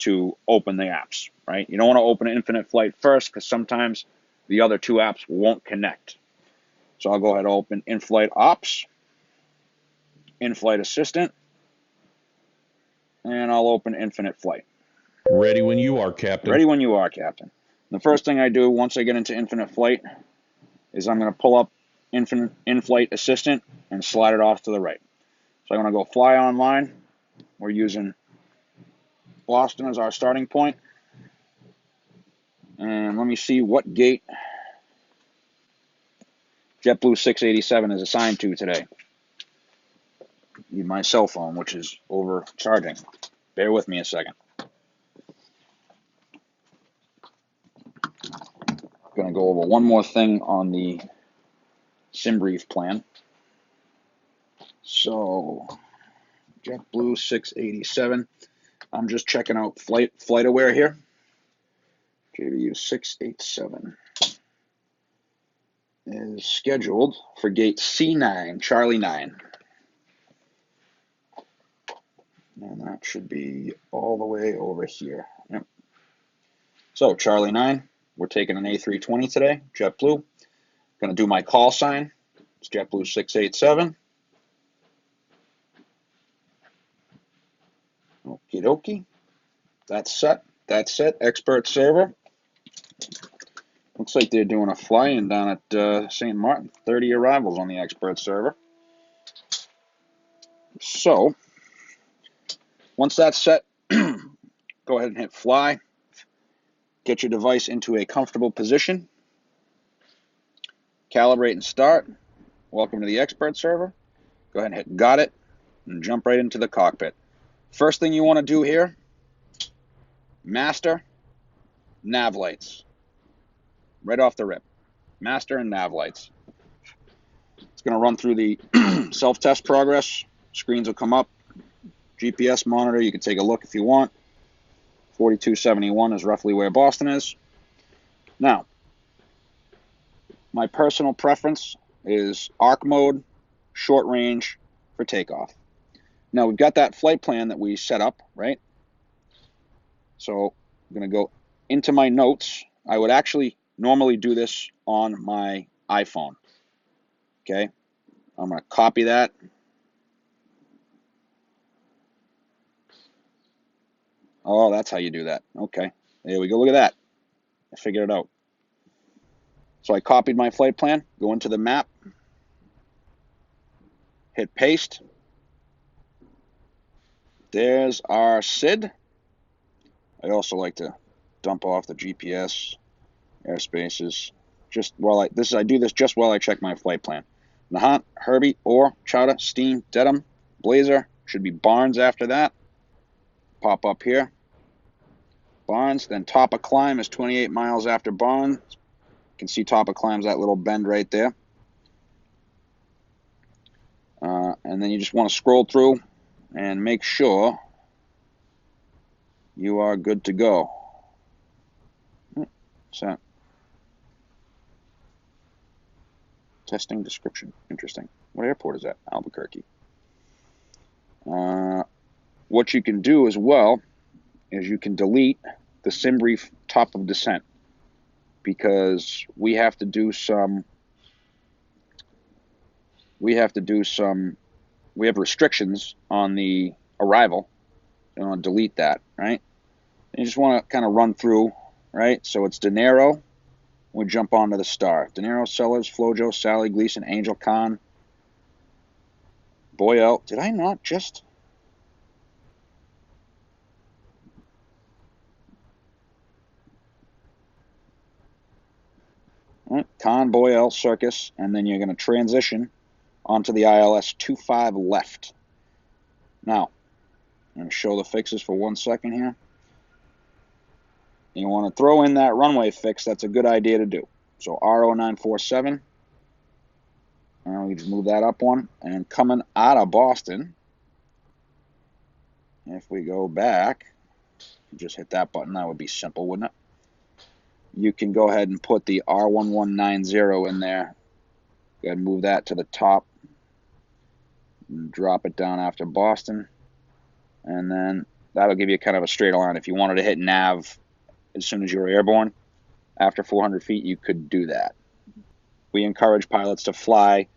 to open the apps, right? You don't want to open Infinite Flight first because sometimes the other two apps won't connect. So I'll go ahead and open in-flight ops, in-flight assistant, and I'll open Infinite Flight. Ready when you are, Captain. Ready when you are, Captain. The first thing I do once I get into Infinite Flight is I'm going to pull up in-flight assistant and slide it off to the right. So I'm going to go fly online. We're using Boston as our starting point. And let me see what gate JetBlue 687 is assigned to today. Need my cell phone, which is overcharging. Bear with me a second. Going to go over one more thing on the SimBrief plan. So, JetBlue 687. I'm just checking out FlightAware here. JBU 687 is scheduled for gate C9, Charlie 9. And that should be all the way over here. Yep. So, Charlie 9, we're taking an A320 today, JetBlue. Going to do my call sign. It's JetBlue 687. Okie dokie. That's set. That's it. Expert server. Looks like they're doing a fly-in down at St. Martin. 30 arrivals on the expert server. So, once that's set, go ahead and hit fly. Get your device into a comfortable position. Calibrate and start. Welcome to the expert server. Go ahead and hit got it and jump right into the cockpit. First thing you want to do here, master nav lights. Right off the rip. Master and nav lights. It's going to run through the self-test progress. Screens will come up. GPS monitor, you can take a look if you want. 4271 is roughly where Boston is. Now, my personal preference is arc mode, short range for takeoff. Now, we've got that flight plan that we set up, right? So I'm going to go into my notes. I would actually normally do this on my iPhone. Okay, I'm going to copy that. Oh, that's how you do that. Okay, there we go. Look at that. I figured it out. So I copied my flight plan, go into the map, hit paste. There's our SID. I also like to dump off the GPS airspaces just while I do this just while I check my flight plan. Nahant, Herbie, Orr, Chowder, Steam, Dedham, Blazer, should be Barnes after that. Pop up here. Barnes, then top of climb is 28 miles after Barnes. You can see top of climb's that little bend right there. And then you just want to scroll through and make sure you are good to go. So, testing description. Interesting. What airport is that? Albuquerque. What you can do as well is you can delete the SimBrief top of descent because we have restrictions on the arrival. You want to delete that, right? And you just want to kind of run through, right? So it's De Niro. We jump onto the star. De Niro, Sellers, Flojo, Sally, Gleason, Angel, Khan, Boyle. Did I not just... Right. Khan, Boyle, Circus, and then you're going to transition onto the ILS 25 left. Now, I'm going to show the fixes for 1 second here. You want to throw in that runway fix. That's a good idea to do. So R0947. And we just move that up one. And coming out of Boston, if we go back, just hit that button. That would be simple, wouldn't it? You can go ahead and put the R1190 in there. Go ahead and move that to the top. And drop it down after Boston. And then That'll give you kind of a straight line. If you wanted to hit nav as soon as you were airborne, after 400 feet, you could do that. We encourage pilots to fly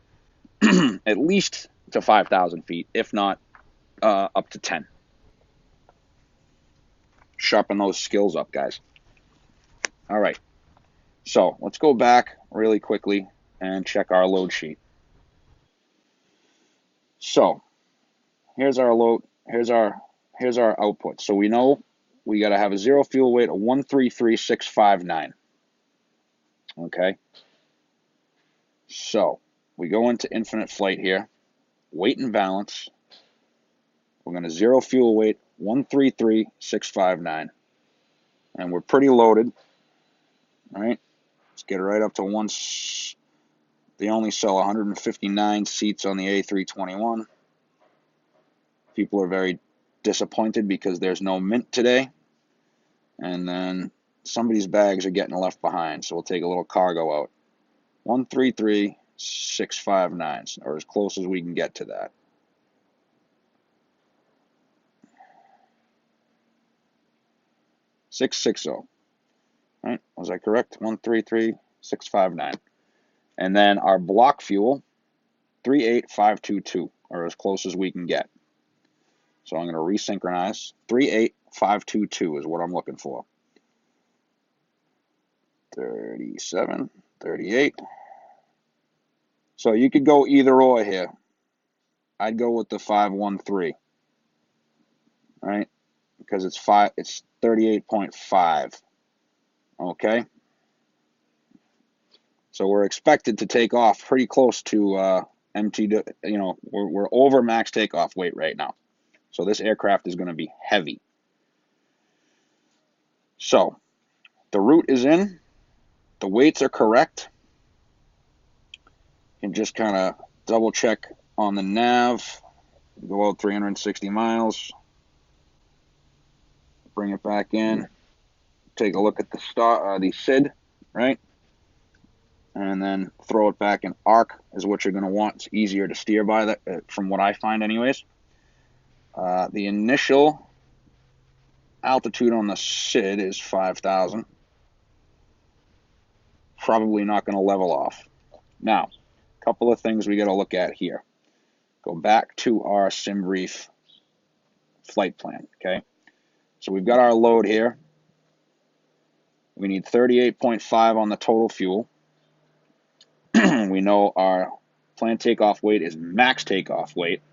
at least to 5,000 feet, if not up to 10. Sharpen those skills up, guys. All right. So let's go back really quickly and check our load sheet. So here's our load. Here's our output. So we know we got to have a zero fuel weight of 133,659. Okay. So we go into infinite flight here. Weight and balance. We're going to zero fuel weight 133,659. And we're pretty loaded. All right. Let's get it right up to once. They only sell 159 seats on the A321. People are very disappointed because there's no Mint today. And then somebody's bags are getting left behind. So we'll take a little cargo out. 133,659, or as close as we can get to that. $660. Right? Was I correct? 133,659. And then our block fuel, 38522, or as close as we can get. So I'm going to resynchronize. 38522 is what I'm looking for. 37, 38. So you could go either or here. I'd go with the 513. Right? Because it's 38.5. Okay? So we're expected to take off pretty close to empty, we're over max takeoff weight right now. So this aircraft is going to be heavy. So the route is in. The weights are correct. You can just kind of double check on the nav. Go out 360 miles. Bring it back in. Take a look at the SID, right? And then throw it back in arc is what you're going to want. It's easier to steer by that, from what I find anyways. The initial altitude on the SID is 5,000. Probably not going to level off. Now, a couple of things we got to look at here. Go back to our SimBrief flight plan, okay? So we've got our load here. We need 38.5 on the total fuel. We know our planned takeoff weight is max takeoff weight.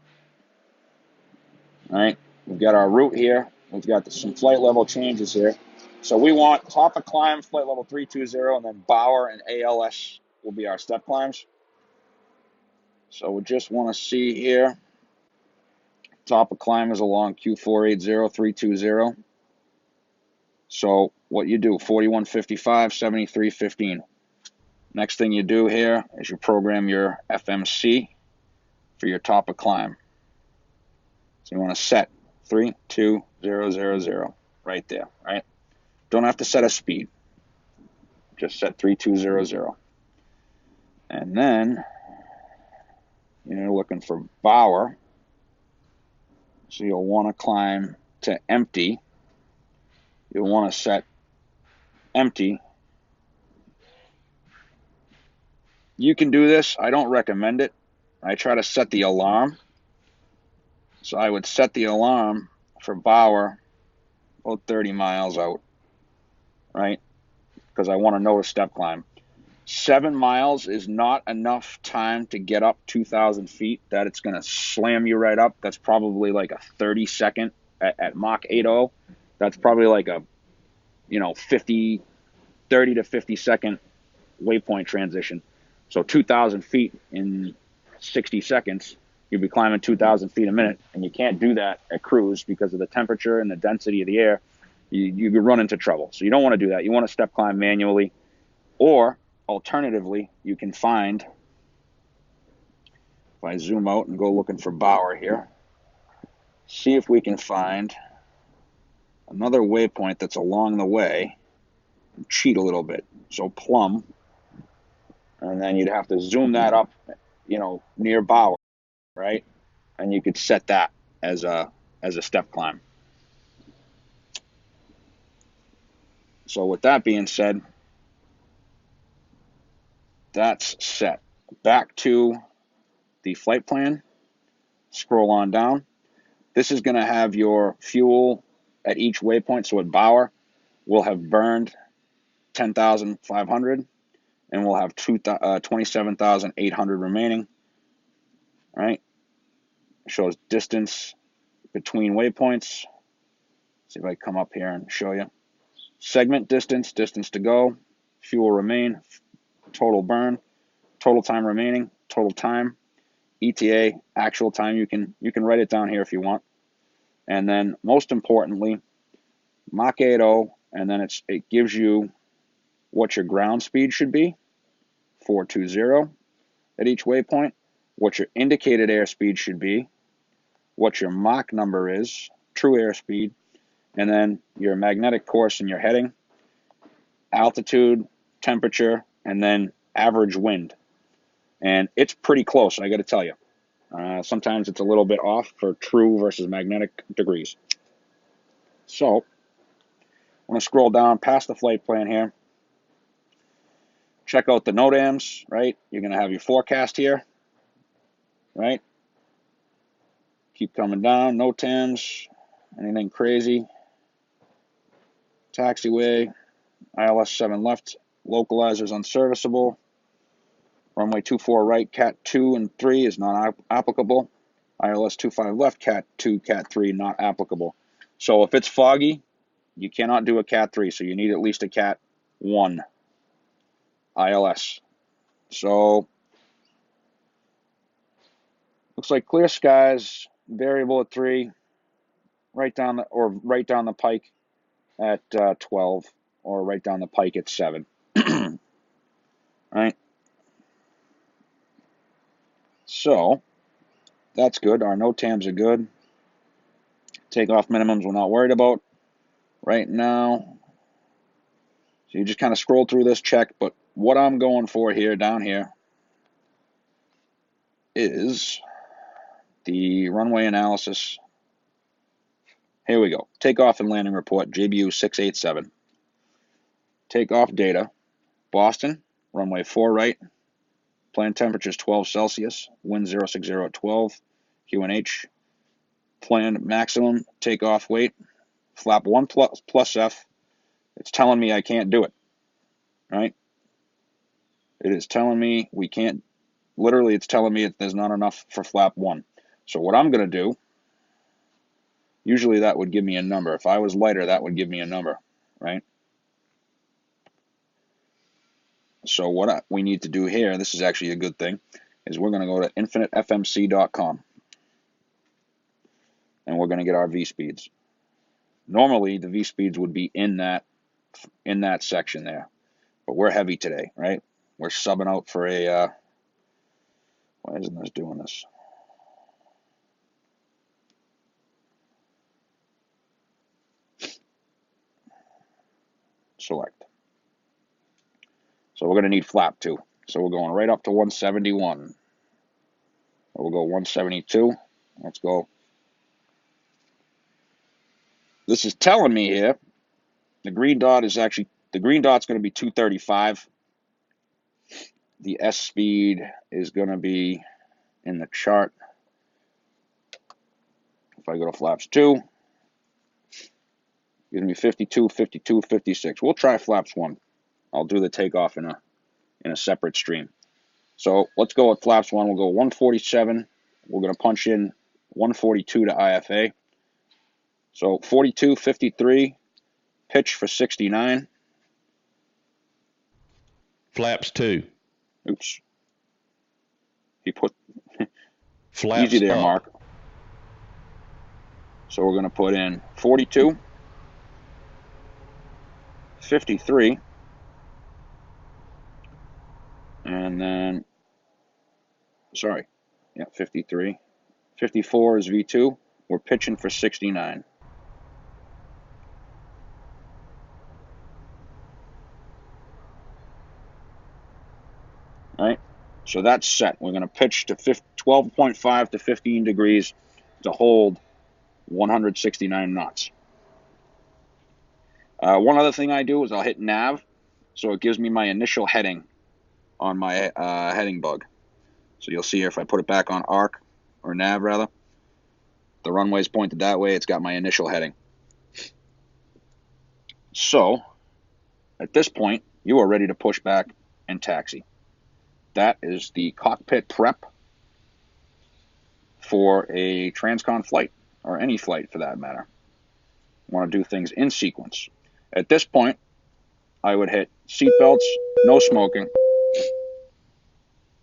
All right, we've got our route here. We've got some flight level changes here. So we want top of climb, flight level 320, and then Bauer and ALS will be our step climbs. So we just want to see here. Top of climb is along Q480320. So what you do, 4155, 7315. Next thing you do here is you program your FMC for your top of climb. So you want to set 32000 right there, right? Don't have to set a speed. Just set 3200. And then you're looking for Bauer. So you'll want to climb to empty. You'll want to set empty. You can do this. I don't recommend it. I try to set the alarm. So I would set the alarm for Bauer about 30 miles out, right? Because I want to know to step climb. 7 miles is not enough time to get up 2,000 feet that it's going to slam you right up. That's probably like a 30-second at Mach 8.0. That's probably like a, 30 to 50-second waypoint transition. So 2,000 feet in 60 seconds, you'll be climbing 2,000 feet a minute, and you can't do that at cruise because of the temperature and the density of the air. You could run into trouble. So you don't want to do that. You want to step climb manually, or alternatively, you can find, if I zoom out and go looking for Bauer here, see if we can find another waypoint that's along the way, and cheat a little bit. So plumb, and then you'd have to zoom that up, near Bauer, right? And you could set that as a step climb. So with that being said, that's set. Back to the flight plan. Scroll on down. This is going to have your fuel at each waypoint. So at Bauer, we'll have burned 10,500 and we'll have 27,800 remaining. All right. It shows distance between waypoints. See if I come up here and show you. Segment distance, distance to go, fuel remain, total burn, total time remaining, total time, ETA, actual time. You can write it down here if you want. And then most importantly, Mach 8.0, and then it gives you what your ground speed should be, 420 at each waypoint, what your indicated airspeed should be, what your Mach number is, true airspeed, and then your magnetic course and your heading, altitude, temperature, and then average wind. And it's pretty close, I got to tell you. Sometimes it's a little bit off for true versus magnetic degrees. So I'm going to scroll down past the flight plan here. Check out the NOTAMs, right? You're going to have your forecast here, right? Keep coming down, NOTAMs, anything crazy. Taxiway, ILS 7 left, localizers unserviceable. Runway 24 right, Cat 2 and 3 is not applicable. ILS 25 left, Cat 2, Cat 3 not applicable. So if it's foggy, you cannot do a Cat 3, so you need at least a Cat 1 ILS. So looks like clear skies, variable at 3, right down the pike at 12, or right down the pike at 7. Right? So that's good. Our NOTAMs are good. Takeoff minimums we're not worried about right now. So you just kind of scroll through this, check, but what I'm going for here, down here, is the runway analysis. Here we go. Takeoff and landing report, JBU 687. Takeoff data, Boston, runway 4 right, planned temperatures 12 Celsius, wind 060 at 12, QNH, planned maximum takeoff weight, flap 1 plus F. It's telling me I can't do it, right? It is telling me we can't, literally it's telling me there's not enough for flap 1. So what I'm going to do, usually that would give me a number. If I was lighter, that would give me a number, right? So what we need to do here, this is actually a good thing, is we're going to go to infinitefmc.com and we're going to get our V-speeds. Normally, the V-speeds would be in that section there, but we're heavy today, right? We're subbing out for a, why isn't this doing this? Select. So we're going to need flap 2. So we're going right up to 171. We'll go 172. Let's go. This is telling me here, the green dot's going to be 235. The S speed is going to be in the chart. If I go to flaps 2, gives me 52, 52, 56. We'll try flaps 1. I'll do the takeoff in a separate stream. So let's go with flaps 1. We'll go 147. We're going to punch in 142 to IFA. So 42, 53, pitch for 69. Flaps 2. Oops. He put Flaps easy there, up. Mark. So we're going to put in 42, 53, and then, sorry, yeah, 53. 54 is V2. We're pitching for 69. All right, so that's set. We're going to pitch to 12.5 to 15 degrees to hold 169 knots. One other thing I do is I'll hit nav, so it gives me my initial heading on my heading bug. So you'll see here if I put it back on arc, or nav rather, the runway's pointed that way, it's got my initial heading. So, at this point, you are ready to push back and taxi. That is the cockpit prep for a transcon flight, or any flight for that matter. You want to do things in sequence. At this point, I would hit seatbelts, no smoking,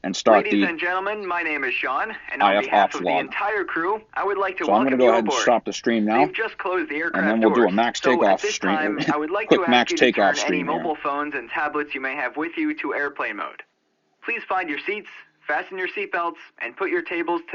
and start Ladies and gentlemen, my name is Sean, and on IF behalf ops of the log. entire crew, I would like to So I'm welcome going to go you ahead and aboard. stop the stream now, They've just closed the aircraft and then we'll do a doors. max So takeoff at this stream. time, I would like Quick to max ask you to takeoff turn any stream here. mobile phones and tablets you may have with you to airplane mode. Please find your seats, fasten your seatbelts, and put your tables to